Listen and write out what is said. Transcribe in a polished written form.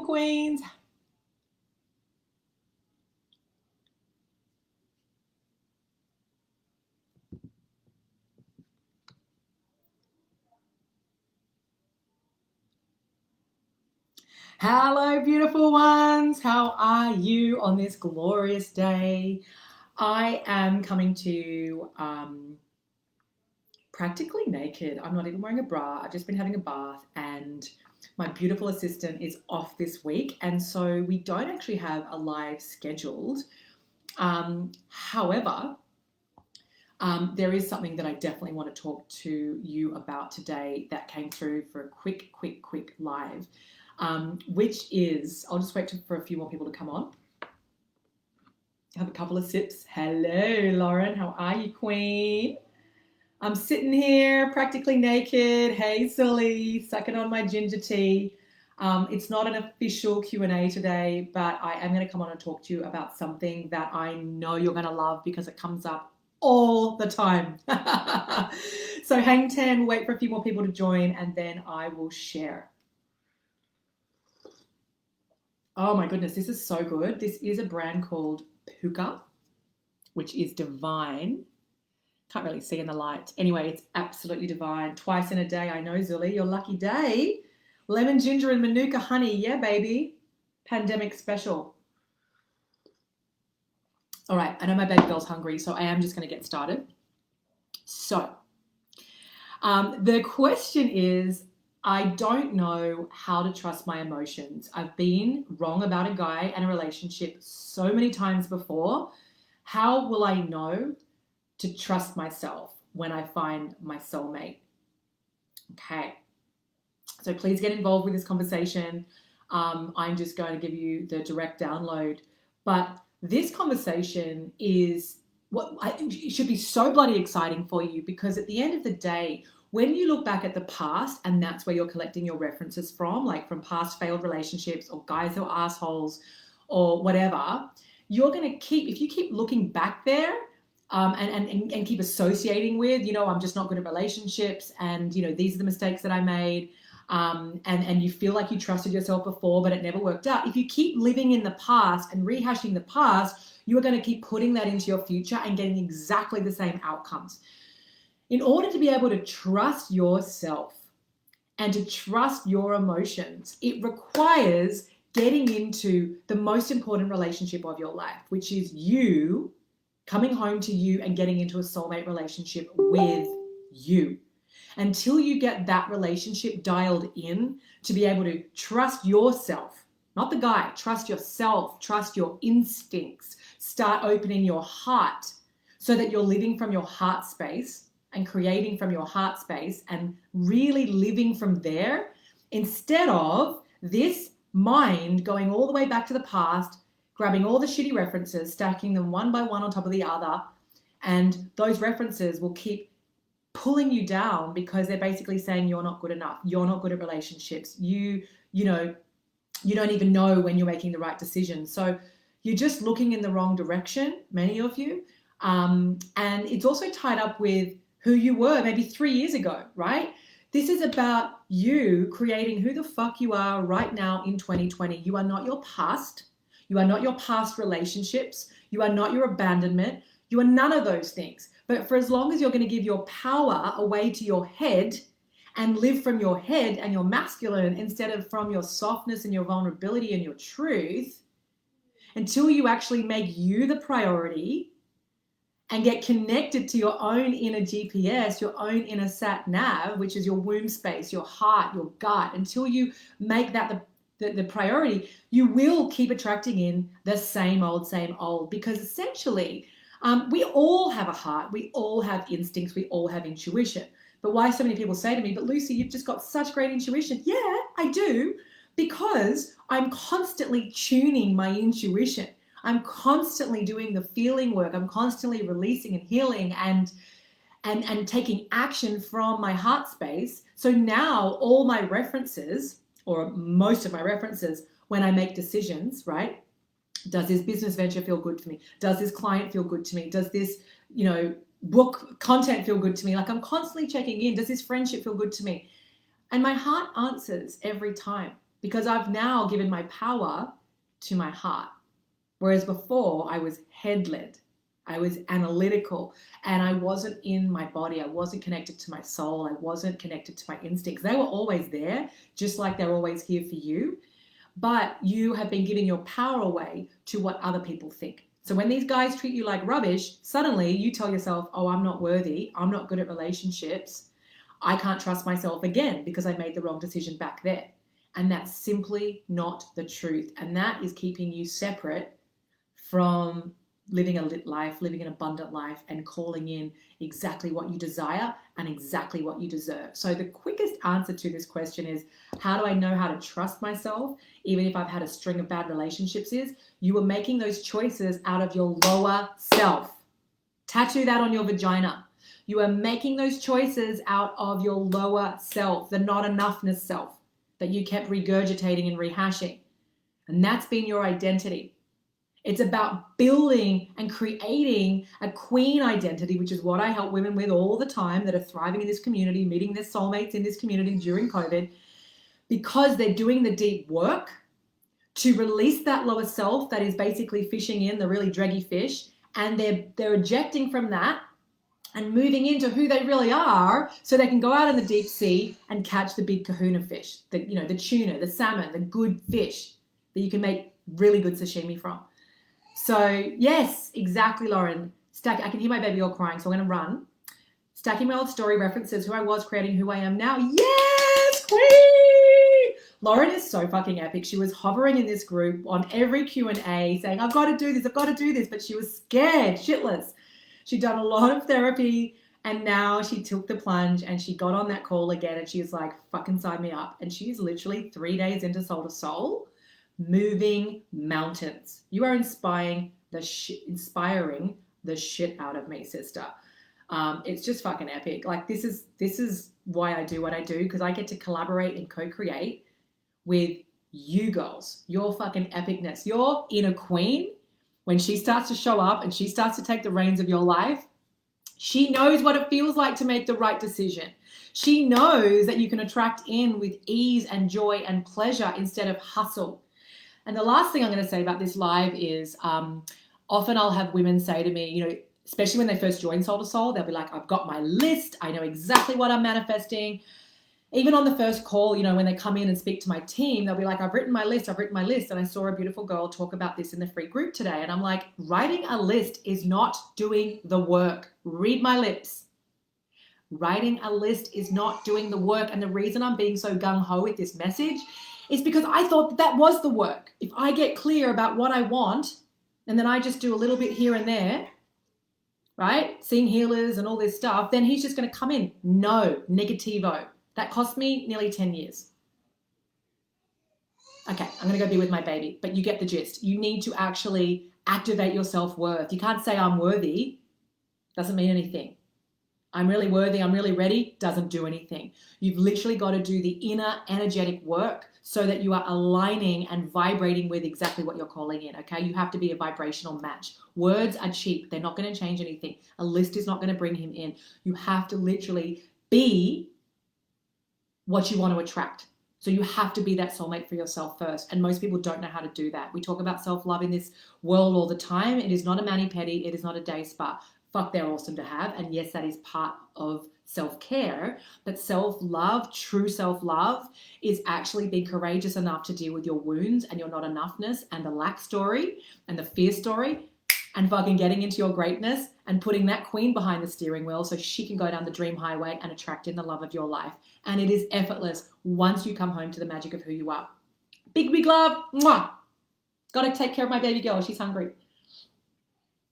queens. Hello, beautiful ones. How are you on this glorious day? I am coming to you practically naked. I'm not even wearing a bra. I've just been having a bath, and my beautiful assistant is off this week. And so we don't actually have a live scheduled. However, there is something that I definitely want to talk to you about today that came through for a quick live, which is, I'll just wait for a few more people to come on. Have a couple of sips. Hello, Lauren. How are you, queen? I'm sitting here practically naked, hazily, sucking on my ginger tea. It's not an official Q&A today, but I am going to come on and talk to you about something that I know you're going to love because it comes up all the time. So hang 10, wait for a few more people to join, and then I will share. Oh my goodness, this is so good. This is a brand called Puka, which is divine. Can't really see in the light. Anyway, it's absolutely divine. Twice in a day. I know, Zuli, your lucky day. Lemon ginger and manuka honey. Yeah, baby. Pandemic special. All right, I know my baby girl's hungry, so I am just going to get started. So, the question is, I don't know how to trust my emotions. I've been wrong about a guy and a relationship so many times before. How will I know to trust myself when I find my soulmate? Okay, so please get involved with this conversation. I'm just going to give you the direct download, but this conversation is it should be so bloody exciting for you, because at the end of the day, when you look back at the past, and that's where you're collecting your references from, like from past failed relationships or guys who are assholes or whatever, you're going to if you keep looking back there, and keep associating with, I'm just not good at relationships, and these are the mistakes that I made, and you feel like you trusted yourself before but it never worked out. If you keep living in the past and rehashing the past, you are going to keep putting that into your future and getting exactly the same outcomes. In order to be able to trust yourself and to trust your emotions, it requires getting into the most important relationship of your life, which is you coming home to you and getting into a soulmate relationship with you. Until you get that relationship dialed in to be able to trust yourself, not the guy, trust yourself, trust your instincts, start opening your heart so that you're living from your heart space and creating from your heart space and really living from there, instead of this mind going all the way back to the past, grabbing all the shitty references, stacking them one by one on top of the other, and those references will keep pulling you down because they're basically saying you're not good enough, you're not good at relationships, you don't even know when you're making the right decision. So you're just looking in the wrong direction, many of you, and it's also tied up with who you were maybe 3 years ago, right? This is about you creating who the fuck you are right now in 2020. You are not your past. You are not your past relationships. You are not your abandonment. You are none of those things. But for as long as you're going to give your power away to your head and live from your head and your masculine instead of from your softness and your vulnerability and your truth, until you actually make you the priority and get connected to your own inner GPS, your own inner sat nav, which is your womb space, your heart, your gut, until you make that the priority, you will keep attracting in the same old, because essentially we all have a heart, we all have instincts, we all have intuition. But why so many people say to me, but Lucy, you've just got such great intuition. Yeah, I do, because I'm constantly tuning my intuition. I'm constantly doing the feeling work. I'm constantly releasing and healing and taking action from my heart space. So now all my references, or most of my references, when I make decisions, right? Does this business venture feel good to me? Does this client feel good to me? Does this, book content feel good to me? Like, I'm constantly checking in. Does this friendship feel good to me? And my heart answers every time. because I've now given my power to my heart. Whereas before I was head-led, I was analytical, and I wasn't in my body. I wasn't connected to my soul. I wasn't connected to my instincts. They were always there, just like they're always here for you. But you have been giving your power away to what other people think. So when these guys treat you like rubbish, suddenly you tell yourself, oh, I'm not worthy. I'm not good at relationships. I can't trust myself again because I made the wrong decision back there. And that's simply not the truth. And that is keeping you separate from living a lit life, living an abundant life, and calling in exactly what you desire and exactly what you deserve. So the quickest answer to this question is, how do I know how to trust myself, even if I've had a string of bad relationships, is you are making those choices out of your lower self. Tattoo that on your vagina. You are making those choices out of your lower self, the not enoughness self that you kept regurgitating and rehashing. And that's been your identity. It's about building and creating a queen identity, which is what I help women with all the time that are thriving in this community, meeting their soulmates in this community during COVID, because they're doing the deep work to release that lower self that is basically fishing in the really draggy fish, and they're ejecting from that and moving into who they really are, so they can go out in the deep sea and catch the big kahuna fish, the tuna, the salmon, the good fish that you can make really good sashimi from. So yes, exactly, Lauren. I can hear my baby girl crying, so I'm going to run. Stacking my old story references who I was, creating who I am now. Yes, queen! Lauren is so fucking epic. She was hovering in this group on every Q&A saying, I've got to do this, but she was scared, shitless. She'd done a lot of therapy, and now she took the plunge and she got on that call again, and she was like, fucking sign me up. And she's literally 3 days into Soul to Soul, moving mountains. You are inspiring the shit out of me, sister. It's just fucking epic. Like this is why I do what I do, because I get to collaborate and co-create with you girls. Your fucking epicness, your inner queen. When she starts to show up and she starts to take the reins of your life, she knows what it feels like to make the right decision. She knows that you can attract in with ease and joy and pleasure instead of hustle. And the last thing I'm going to say about this live is often I'll have women say to me, especially when they first join Soul to Soul, they'll be like, I've got my list. I know exactly what I'm manifesting. Even on the first call, when they come in and speak to my team, they'll be like, I've written my list. And I saw a beautiful girl talk about this in the free group today. And I'm like, writing a list is not doing the work. Read my lips. Writing a list is not doing the work. And the reason I'm being so gung-ho with this message is because I thought that was the work. If I get clear about what I want, and then I just do a little bit here and there, right? Seeing healers and all this stuff, then he's just going to come in. No, negativo. That cost me nearly 10 years. Okay, I'm going to go be with my baby, but you get the gist. You need to actually activate your self-worth. You can't say I'm worthy. Doesn't mean anything. I'm really worthy, I'm really ready, doesn't do anything. You've literally got to do the inner energetic work so that you are aligning and vibrating with exactly what you're calling in, okay? You have to be a vibrational match. Words are cheap. They're not going to change anything. A list is not going to bring him in. You have to literally be what you want to attract. So you have to be that soulmate for yourself first. And most people don't know how to do that. We talk about self-love in this world all the time. It is not a mani-pedi. It is not a day spa. Fuck, they're awesome to have. And yes, that is part of self-care. But self-love, true self-love, is actually being courageous enough to deal with your wounds and your not enoughness and the lack story and the fear story, and fucking getting into your greatness and putting that queen behind the steering wheel so she can go down the dream highway and attract in the love of your life. And it is effortless once you come home to the magic of who you are. Big, big love. Mwah. Got to take care of my baby girl. She's hungry.